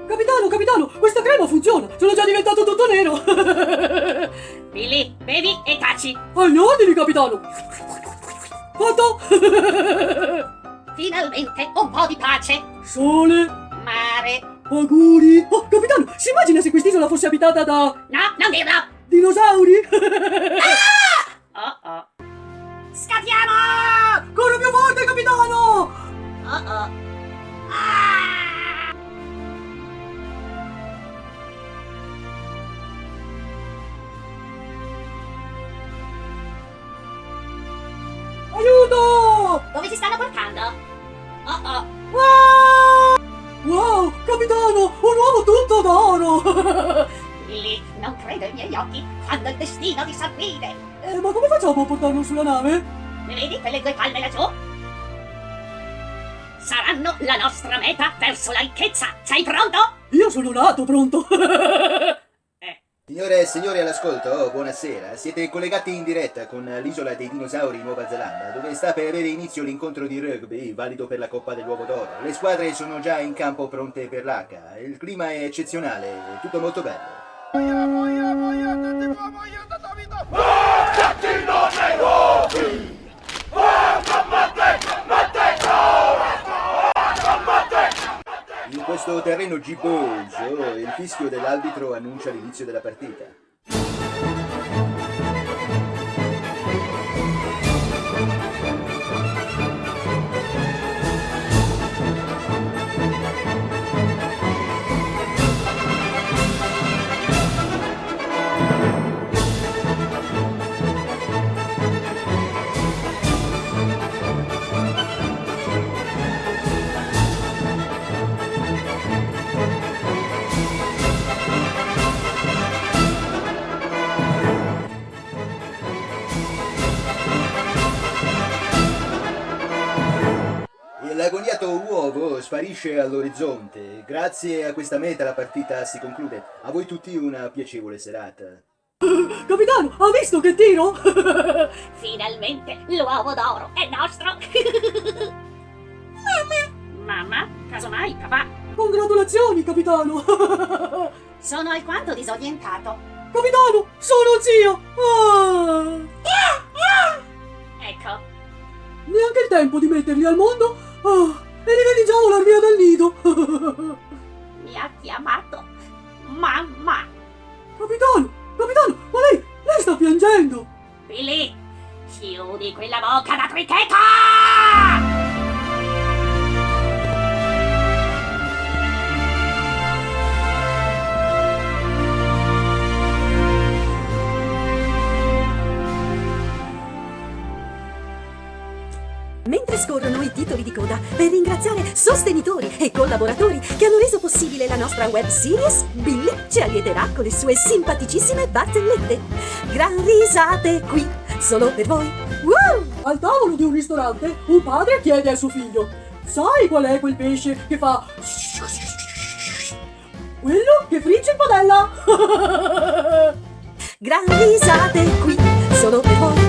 Capitano, capitano, questa crema funziona! Sono già diventato tutto nero! Billy, bevi e taci. Agli ordini, capitano! Fatto! Finalmente un po' di pace. Sole, Mare. auguri! Oh, capitano, si immagina se quest'isola fosse abitata da No, non dirlo. dinosauri? Oh oh. Scattiamo! Corro più forte, capitano! Oh oh. Ah! Aiuto! Dove si stanno portando? Oh oh. Ah! Wow, capitano, un uovo tutto d'oro! Billy, non credo ai miei occhi quando il destino ti sorride. Ma come facciamo a portarlo sulla nave? Ne vedi quelle due palme laggiù? Saranno la nostra meta verso la ricchezza. Sei pronto? Io sono nato pronto! Signore e signori all'ascolto, buonasera. Siete collegati in diretta con l'isola dei dinosauri in Nuova Zelanda, dove sta per avere inizio l'incontro di rugby valido per la Coppa dell'Uovo d'Oro. Le squadre sono già in campo pronte per l'H. Il clima è eccezionale, è tutto molto bello. In questo terreno gibboso, il fischio dell'arbitro annuncia l'inizio della partita. L'agoniato uovo sparisce all'orizzonte. Grazie a questa meta la partita si conclude. A voi tutti una piacevole serata. Capitano, ha visto che tiro? Finalmente l'uovo d'oro è nostro. Mamma, casomai papà. Congratulazioni, capitano! Sono alquanto disorientato. Capitano, sono zio! Ah! Ecco, Neanche il tempo di metterli al mondo? Ah, e li vedi già volar via dal nido! mi ha chiamato mamma. Capitano, capitano, ma lei sta piangendo! Billy, chiudi quella bocca da trichetta! Mentre scorrono i titoli di coda per ringraziare sostenitori e collaboratori che hanno reso possibile la nostra web series, Billy ci allieterà con le sue simpaticissime barzellette. Gran risate qui, solo per voi. Al tavolo di un ristorante, un padre chiede al suo figlio: sai qual è quel pesce che fa... quello che frigge in padella? Gran risate qui, solo per voi.